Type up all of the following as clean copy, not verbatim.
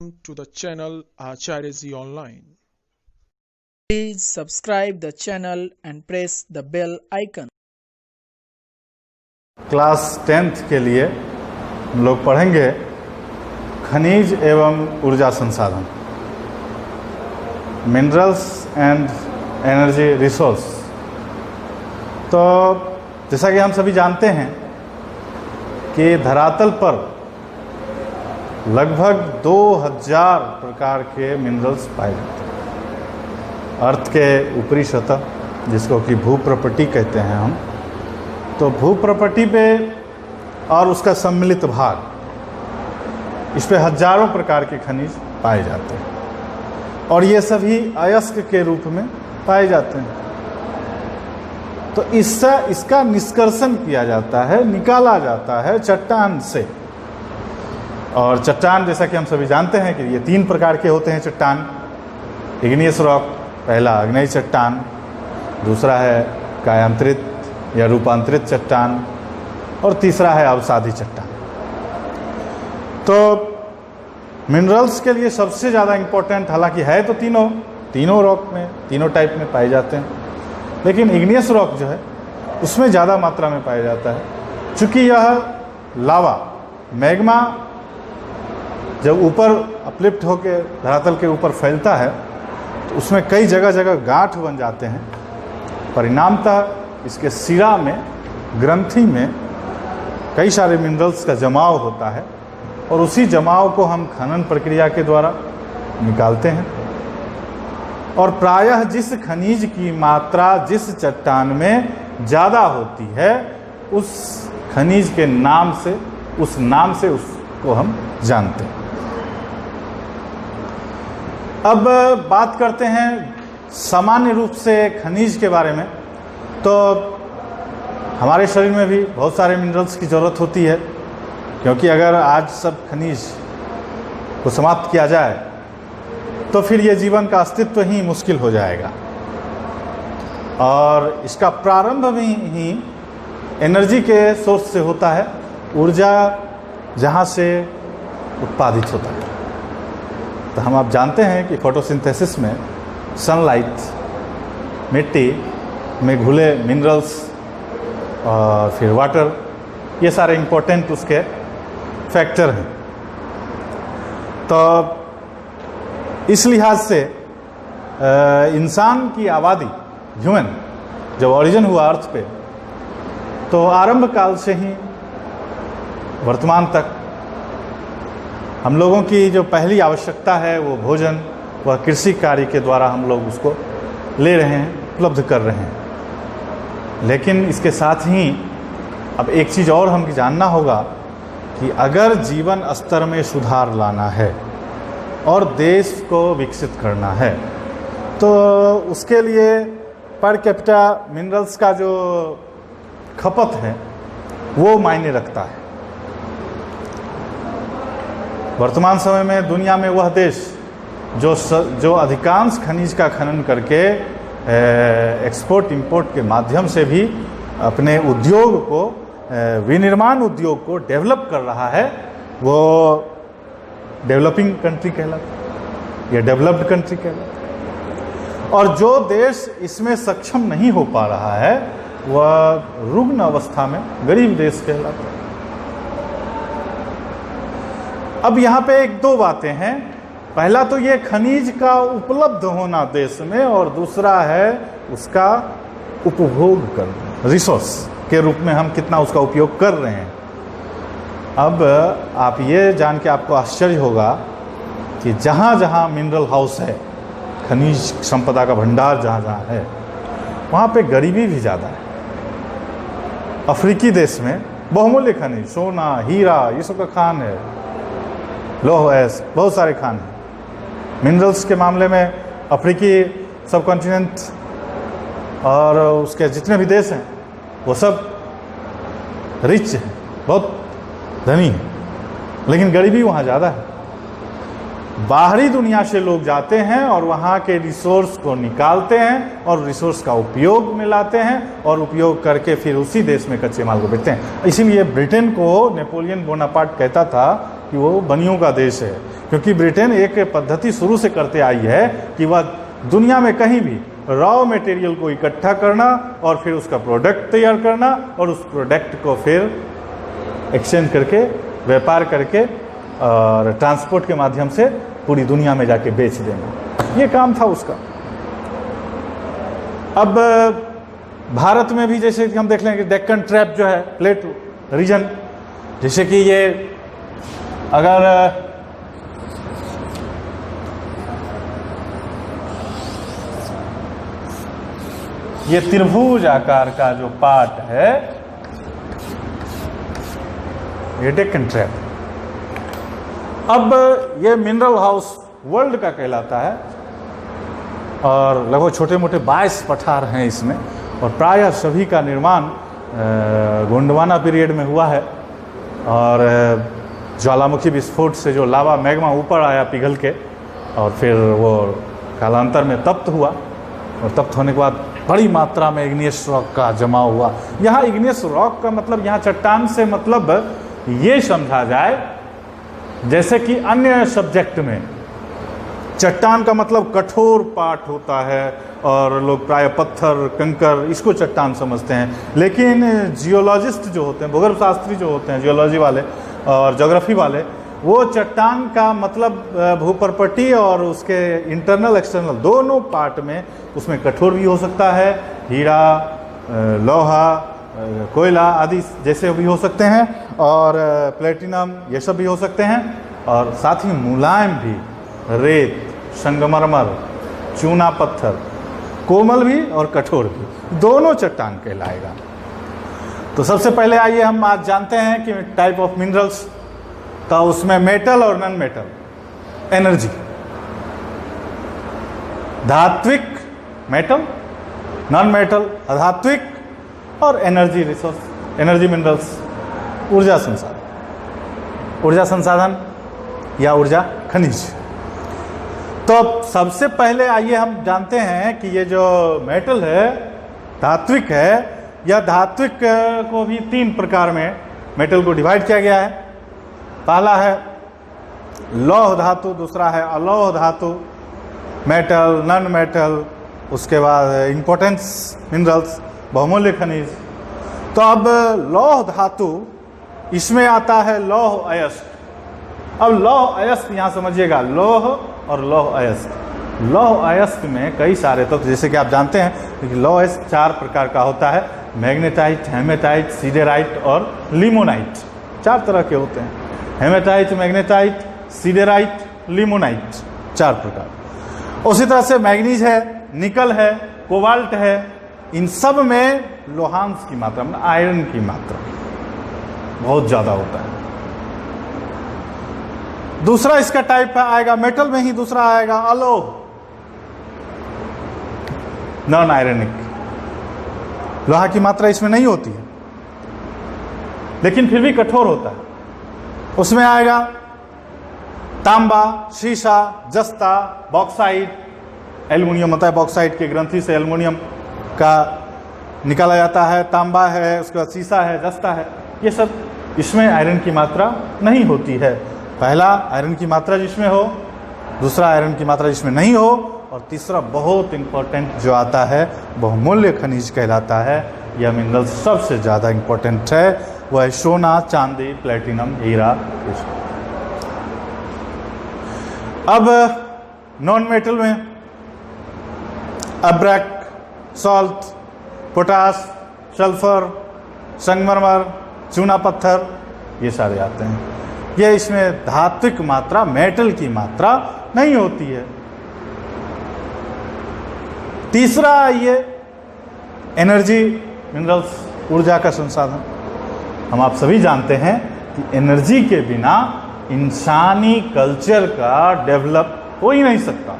to the channel Acharya Ji Online. Please subscribe the channel and press the bell icon. Class 10th के लिए हम लोग पढ़ेंगे खनिज एवं ऊर्जा संसाधन, मिनरल्स एंड एनर्जी रिसोर्स। तो जैसा कि हम सभी जानते हैं कि धरातल पर लगभग 2000 प्रकार के मिनरल्स पाए जाते हैं अर्थ के ऊपरी सतह, जिसको कि भूप्रपटी कहते हैं हम। तो भूप्रपटी पे और उसका सम्मिलित भाग, इस पे हजारों प्रकार के खनिज पाए जाते हैं और ये सभी अयस्क के रूप में पाए जाते हैं। तो इसका निष्कर्षण किया जाता है, निकाला जाता है चट्टान से। और चट्टान, जैसा कि हम सभी जानते हैं कि ये 3 प्रकार के होते हैं चट्टान। इग्नियस रॉक, पहला आग्नेय चट्टान, दूसरा है कायांतरित या रूपांतरित चट्टान, और तीसरा है अवसादी चट्टान। तो मिनरल्स के लिए सबसे ज़्यादा इम्पोर्टेंट, हालांकि है तो तीनों रॉक में, तीनों टाइप में पाए जाते हैं, लेकिन इग्नियस रॉक जो है उसमें ज़्यादा मात्रा में पाया जाता है। चूँकि यह लावा, मैग्मा जब ऊपर अपलिफ्ट होकर धरातल के ऊपर फैलता है तो उसमें कई जगह जगह गांठ बन जाते हैं। परिणामतः इसके सिरा में, ग्रंथि में कई सारे मिनरल्स का जमाव होता है और उसी जमाव को हम खनन प्रक्रिया के द्वारा निकालते हैं। और प्रायः जिस खनिज की मात्रा जिस चट्टान में ज़्यादा होती है उस खनिज के नाम से, उस नाम से उसको हम जानते हैं। अब बात करते हैं सामान्य रूप से खनिज के बारे में। तो हमारे शरीर में भी बहुत सारे मिनरल्स की ज़रूरत होती है, क्योंकि अगर आज सब खनिज को समाप्त किया जाए तो फिर ये जीवन का अस्तित्व ही मुश्किल हो जाएगा। और इसका प्रारंभ भी ही एनर्जी के सोर्स से होता है, ऊर्जा जहाँ से उत्पादित होता है। तो हम आप जानते हैं कि फोटोसिंथेसिस में सनलाइट, मिट्टी में घुले मिनरल्स और फिर वाटर, ये सारे इम्पोर्टेंट उसके फैक्टर हैं। तो इस लिहाज से इंसान की आबादी, ह्यूमन जब ओरिजिन हुआ अर्थ पे, तो आरंभ काल से ही वर्तमान तक हम लोगों की जो पहली आवश्यकता है वो भोजन, वह कृषि कार्य के द्वारा हम लोग उसको ले रहे हैं, उपलब्ध कर रहे हैं। लेकिन इसके साथ ही अब एक चीज़ और हम जानना होगा कि अगर जीवन स्तर में सुधार लाना है और देश को विकसित करना है तो उसके लिए पर कैपिटा मिनरल्स का जो खपत है वो मायने रखता है। वर्तमान समय में दुनिया में वह देश जो अधिकांश खनिज का खनन करके एक्सपोर्ट इंपोर्ट के माध्यम से भी अपने उद्योग को, विनिर्माण उद्योग को डेवलप कर रहा है, वो डेवलपिंग कंट्री कहलाता, या डेवलप्ड कंट्री कहलाता। और जो देश इसमें सक्षम नहीं हो पा रहा है वह रुग्ण अवस्था में गरीब देश कहलाता है। अब यहाँ पे 1-2 बातें हैं। पहला तो ये खनिज का उपलब्ध होना देश में, और दूसरा है उसका उपभोग करना, रिसोर्स के रूप में हम कितना उसका उपयोग कर रहे हैं। अब आप ये जान के आपको आश्चर्य होगा कि जहाँ जहाँ मिनरल हाउस है, खनिज संपदा का भंडार जहाँ जहाँ है, वहाँ पे गरीबी भी ज़्यादा है। अफ्रीकी देश में बहुमूल्य खनिज, सोना, हीरा, ये सब का खान है, लोह ऐस, बहुत सारे खान हैं। मिनरल्स के मामले में अफ्रीकी सब कॉन्टिनेंट और उसके जितने भी देश हैं वो सब रिच हैं, बहुत धनी है, लेकिन गरीबी वहाँ ज़्यादा है। बाहरी दुनिया से लोग जाते हैं और वहाँ के रिसोर्स को निकालते हैं और रिसोर्स का उपयोग में लाते हैं और उपयोग करके फिर उसी देश में कच्चे माल को बेचते हैं। इसीलिए ब्रिटेन को नेपोलियन बोनापार्ट कहता था कि वो बनियों का देश है, क्योंकि ब्रिटेन एक पद्धति शुरू से करते आई है कि वह दुनिया में कहीं भी रॉ मटेरियल को इकट्ठा करना और फिर उसका प्रोडक्ट तैयार करना और उस प्रोडक्ट को फिर एक्सचेंज करके, व्यापार करके और ट्रांसपोर्ट के माध्यम से पूरी दुनिया में जाके बेच देना, ये काम था उसका। अब भारत में भी जैसे कि हम देख लेंगे डेक्कन ट्रैप जो है, प्लेट रीजन, जैसे कि ये अगर ये त्रिभुज आकार का जो पार्ट है ये डेक्कन ट्रैप। अब ये मिनरल हाउस वर्ल्ड का कहलाता है और लगभग छोटे मोटे 22 पठार हैं इसमें और प्रायः सभी का निर्माण गोंडवाना पीरियड में हुआ है और ज्वालामुखी विस्फोट से जो लावा मैग्मा ऊपर आया पिघल के और फिर वो कालांतर में तप्त हुआ और तप्त होने के बाद बड़ी मात्रा में इग्नियस रॉक का जमाव हुआ। यहाँ इग्नियस रॉक का मतलब यहाँ चट्टान से मतलब ये समझा जाए जैसे कि अन्य सब्जेक्ट में चट्टान का मतलब कठोर पार्ट होता है और लोग प्राय पत्थर कंकर इसको चट्टान समझते हैं, लेकिन जियोलॉजिस्ट जो होते हैं, भूगर्भ शास्त्री जो होते हैं, जियोलॉजी वाले और ज्योग्राफी वाले, वो चट्टान का मतलब भूप्रपट्टी और उसके इंटरनल एक्सटर्नल दोनों पार्ट में उसमें कठोर भी हो सकता है, हीरा, लोहा, कोयला आदि जैसे भी हो सकते हैं और प्लेटिनम ये सब भी हो सकते हैं और साथ ही मुलायम भी, रेत, संगमरमर, चूना पत्थर, कोमल भी और कठोर भी, दोनों चट्टान कहलाएगा। तो सबसे पहले आइए हम आज जानते हैं कि टाइप ऑफ मिनरल्स, तो उसमें मेटल और नॉन मेटल एनर्जी, धात्विक मेटल, नॉन मेटल अधात्विक और एनर्जी रिसोर्स, एनर्जी मिनरल्स ऊर्जा संसाधन, ऊर्जा संसाधन या ऊर्जा खनिज। तो सबसे पहले आइए हम जानते हैं कि ये जो मेटल है धात्विक है, या धात्विक को भी 3 प्रकार में मेटल को डिवाइड किया गया है। पहला है लौह धातु, दूसरा है अलौह धातु, मेटल, नॉन मेटल, उसके बाद इंपॉर्टेंस मिनरल्स, बहुमूल्य खनिज। तो अब लौह धातु, इसमें आता है लौह अयस्क। अब लौह अयस्क यहाँ समझिएगा, लौह और लौह अयस्क। लौह अयस्क में कई सारे तत्व, जैसे कि आप जानते हैं कि लौह अयस्क 4 प्रकार का होता है, मैग्नेटाइट, हेमेटाइट, सिडेराइट और लिमोनाइट। 4 तरह के होते हैं, हेमेटाइट, मैग्नेटाइट, सिडेराइट, लिमोनाइट, 4 प्रकार। उसी तरह से मैग्नीज है, निकल है, कोबाल्ट है, इन सब में लोहांश की मात्रा, मतलब आयरन की मात्रा बहुत ज़्यादा होता है। दूसरा इसका टाइप आएगा, मेटल में ही दूसरा आएगा अलोह, नॉन आयरनिक, लोहा की मात्रा इसमें नहीं होती है लेकिन फिर भी कठोर होता है। उसमें आएगा तांबा, शीशा, जस्ता, बॉक्साइट, एल्युमिनियम होता है, बॉक्साइट की ग्रंथि से एल्युमिनियम का निकाला जाता है, तांबा है, उसके बाद शीशा है, जस्ता है, ये सब इसमें आयरन की मात्रा नहीं होती है। पहला आयरन की मात्रा जिसमें हो, दूसरा आयरन की मात्रा जिसमें नहीं हो और तीसरा बहुत इंपॉर्टेंट जो आता है बहुमूल्य खनिज कहलाता है। यह मिनरल सबसे ज़्यादा इंपॉर्टेंट है, वह है सोना, चांदी, प्लेटिनम, हीरा। अब नॉन मेटल में अब्रक, सॉल्ट, पोटास, सल्फर, संगमरमर, चूना पत्थर, ये सारे आते हैं। ये इसमें धात्विक मात्रा, मेटल की मात्रा नहीं होती है। तीसरा ये एनर्जी मिनरल्स, ऊर्जा का संसाधन। हम आप सभी जानते हैं कि एनर्जी के बिना इंसानी कल्चर का डेवलप हो ही नहीं सकता।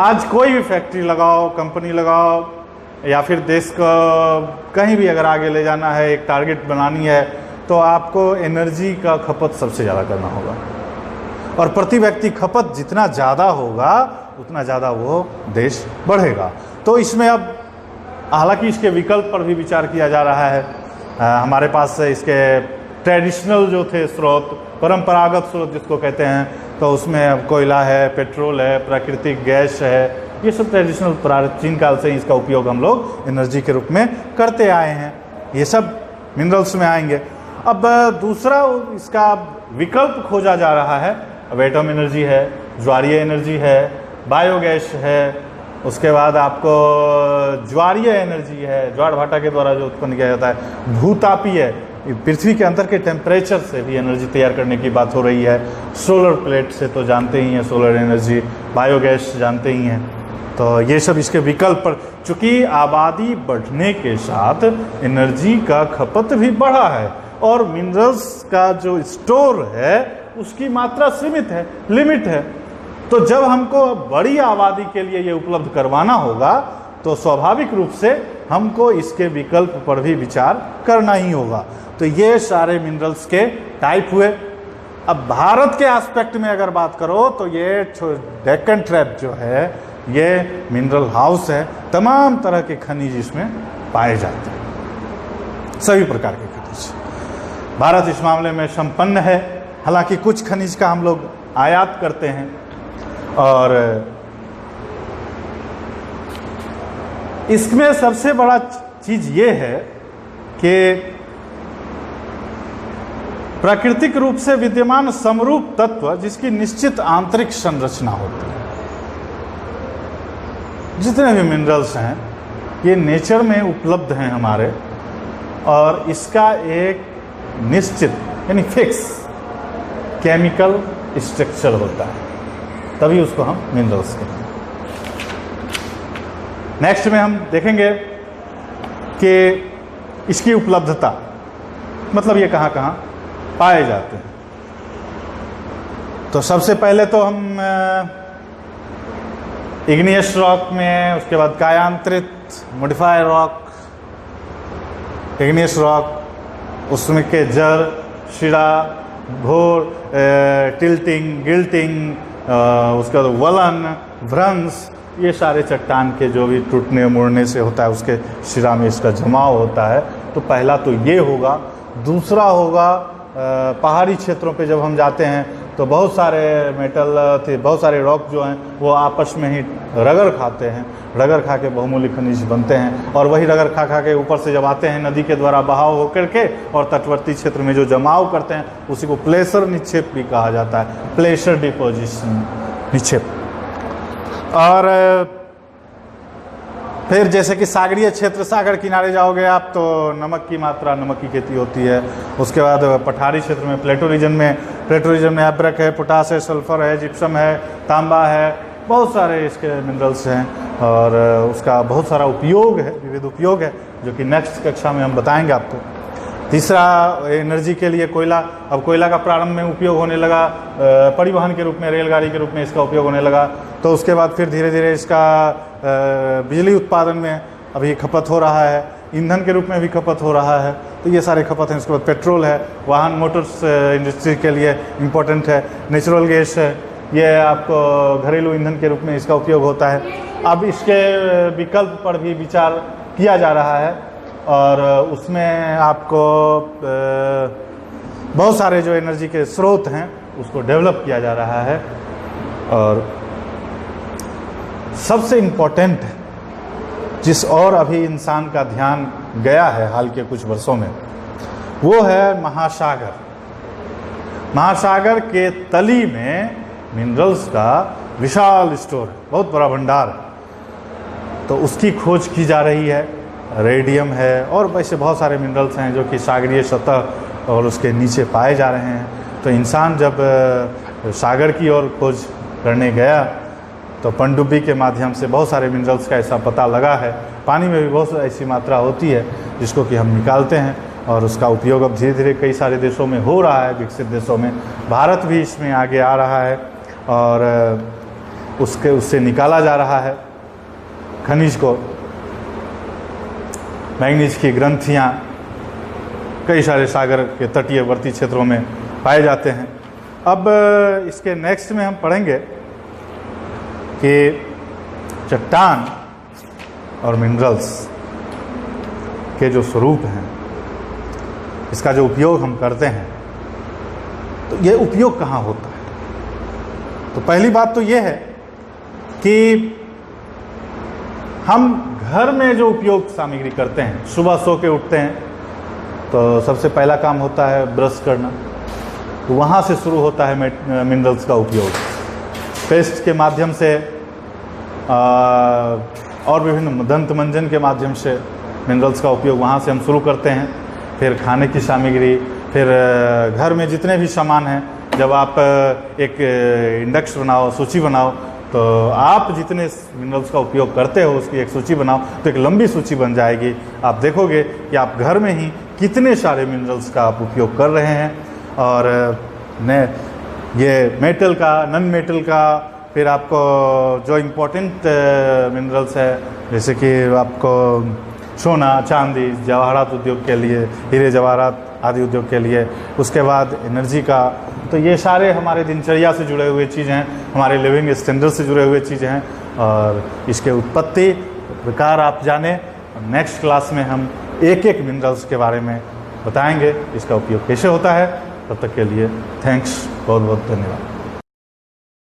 आज कोई भी फैक्ट्री लगाओ, कंपनी लगाओ, या फिर देश को कहीं भी अगर आगे ले जाना है, एक टारगेट बनानी है, तो आपको एनर्जी का खपत सबसे ज़्यादा करना होगा और प्रति व्यक्ति खपत जितना ज़्यादा होगा उतना ज़्यादा वो देश बढ़ेगा। तो इसमें अब हालांकि इसके विकल्प पर भी विचार किया जा रहा है। हमारे पास इसके ट्रेडिशनल जो थे स्रोत, परंपरागत स्रोत जिसको कहते हैं, तो उसमें अब कोयला है, पेट्रोल है, प्राकृतिक गैस है, ये सब ट्रेडिशनल प्राचीन काल से ही इसका उपयोग हम लोग एनर्जी के रूप में करते आए हैं। ये सब मिनरल्स में आएंगे। अब दूसरा इसका विकल्प खोजा जा रहा है। अब एटम एनर्जी है, ज्वारीय एनर्जी है, बायोगैस है, उसके बाद आपको ज्वारीय एनर्जी है, ज्वार भाटा के द्वारा जो उत्पन्न किया जाता है, भूतापीय, पृथ्वी के अंदर के टेम्परेचर से भी एनर्जी तैयार करने की बात हो रही है, सोलर प्लेट से तो जानते ही हैं, सोलर एनर्जी, बायोगैस जानते ही हैं। तो ये सब इसके विकल्प पर, चूँकि आबादी बढ़ने के साथ एनर्जी का खपत भी बढ़ा है और मिनरल्स का जो स्टोर है उसकी मात्रा सीमित है, लिमिट है। तो जब हमको बड़ी आबादी के लिए ये उपलब्ध करवाना होगा तो स्वाभाविक रूप से हमको इसके विकल्प पर भी विचार करना ही होगा। तो ये सारे मिनरल्स के टाइप हुए। अब भारत के एस्पेक्ट में अगर बात करो तो ये डेक्कन ट्रैप जो है ये मिनरल हाउस है। तमाम तरह के खनिज इसमें पाए जाते हैं, सभी प्रकार के खनिज। भारत इस मामले में संपन्न है। हालांकि कुछ खनिज का हम लोग आयात करते हैं और इसमें सबसे बड़ा चीज ये है कि प्राकृतिक रूप से विद्यमान समरूप तत्व जिसकी निश्चित आंतरिक संरचना होती है। जितने भी मिनरल्स हैं ये नेचर में उपलब्ध हैं हमारे, और इसका एक निश्चित यानी फिक्स केमिकल स्ट्रक्चर होता है, तभी उसको हम मिनरल्स कहते हैं। नेक्स्ट में हम देखेंगे कि इसकी उपलब्धता, मतलब ये कहाँ कहाँ पाए जाते हैं। तो सबसे पहले तो हम इग्नियस रॉक में, उसके बाद कायांतरित मॉडिफाइड रॉक, इग्नियस रॉक, उसमें के जड़, शिरा, भोर, टिल्टिंग, गिल्टिंग, उसका वलन, भ्रंश, ये सारे चट्टान के जो भी टूटने मुड़ने से होता है उसके शिरा में इसका जमाव होता है। तो पहला तो ये होगा। दूसरा होगा पहाड़ी क्षेत्रों पे जब हम जाते हैं तो बहुत सारे मेटल थे, बहुत सारे रॉक जो हैं वो आपस में ही रगड़ खाते हैं, रगड़ खा के बहुमूल्य खनिज बनते हैं, और वही रगड़ खा खा के ऊपर से जब आते हैं नदी के द्वारा बहाव होकर के और तटवर्ती क्षेत्र में जो जमाव करते हैं उसी को प्लेसर निक्षेप भी कहा जाता है, प्लेसर डिपोजिशन, निक्षेप। और फिर जैसे कि सागरीय क्षेत्र, सागर किनारे जाओगे आप तो नमक की मात्रा, नमक की खेती होती है। उसके बाद पठारी क्षेत्र में प्लेटो रीजन में एब्रक है, पोटास है, सल्फर है, जिप्सम है, तांबा है, बहुत सारे इसके मिनरल्स हैं और उसका बहुत सारा उपयोग है, विविध उपयोग है, जो कि नेक्स्ट कक्षा में हम बताएंगे आपको। तीसरा एनर्जी के लिए कोयला। अब कोयला का प्रारंभ में उपयोग होने लगा परिवहन के रूप में, रेलगाड़ी के रूप में इसका उपयोग होने लगा। तो उसके बाद फिर धीरे धीरे इसका बिजली उत्पादन में अभी खपत हो रहा है, ईंधन के रूप में भी खपत हो रहा है। तो ये सारे खपत हैं। उसके बाद पेट्रोल है, वाहन मोटर्स इंडस्ट्री के लिए इम्पोर्टेंट है। नेचुरल गैस है, ये आपको घरेलू ईंधन के रूप में इसका उपयोग होता है। अब इसके विकल्प पर भी विचार किया जा रहा है और उसमें आपको बहुत सारे जो एनर्जी के स्रोत हैं उसको डेवलप किया जा रहा है। और सबसे इम्पोर्टेंट जिस और अभी इंसान का ध्यान गया है हाल के कुछ वर्षों में, वो है महासागर। महासागर के तली में मिनरल्स का विशाल स्टोर है, बहुत बड़ा भंडार है। तो उसकी खोज की जा रही है। रेडियम है और वैसे बहुत सारे मिनरल्स हैं जो कि सागरीय सतह और उसके नीचे पाए जा रहे हैं। तो इंसान जब सागर की ओर खोज करने गया तो पनडुब्बी के माध्यम से बहुत सारे मिनरल्स का ऐसा पता लगा है। पानी में भी बहुत ऐसी मात्रा होती है जिसको कि हम निकालते हैं और उसका उपयोग अब धीरे धीरे कई सारे देशों में हो रहा है, विकसित देशों में। भारत भी इसमें आगे आ रहा है और उससे निकाला जा रहा है खनिज को। मैंगनीज की ग्रंथियाँ कई सारे सागर के तटीयवर्ती क्षेत्रों में पाए जाते हैं। अब इसके नेक्स्ट में हम पढ़ेंगे कि चट्टान और मिनरल्स के जो स्वरूप हैं इसका जो उपयोग हम करते हैं, तो ये उपयोग कहाँ होता है? तो पहली बात तो ये है कि हम घर में जो उपयोग सामग्री करते हैं, सुबह सो के उठते हैं तो सबसे पहला काम होता है ब्रश करना, तो वहाँ से शुरू होता है मिनरल्स का उपयोग। पेस्ट के माध्यम से और विभिन्न दंत मंजन के माध्यम से मिनरल्स का उपयोग वहाँ से हम शुरू करते हैं। फिर खाने की सामग्री, फिर घर में जितने भी सामान हैं, जब आप एक इंडेक्स बनाओ, सूची बनाओ, तो आप जितने मिनरल्स का उपयोग करते हो उसकी एक सूची बनाओ, तो एक लंबी सूची बन जाएगी। आप देखोगे कि आप घर में ही कितने सारे मिनरल्स का आप उपयोग कर रहे हैं। और ये मेटल का, नॉन मेटल का, फिर आपको जो इम्पोर्टेंट मिनरल्स है, जैसे कि आपको सोना, चांदी, जवाहरात उद्योग के लिए, हीरे जवाहरात आदि उद्योग के लिए, उसके बाद एनर्जी का, तो ये सारे हमारे दिनचर्या से जुड़े हुए चीज़ हैं, हमारे लिविंग स्टैंडर्ड से जुड़े हुए चीज़ें हैं। और इसके उत्पत्ति प्रकार आप जाने, नेक्स्ट क्लास में हम एक एक मिनरल्स के बारे में बताएंगे, इसका उपयोग कैसे होता है। तब तक के लिए थैंक्स, बहुत बहुत धन्यवाद।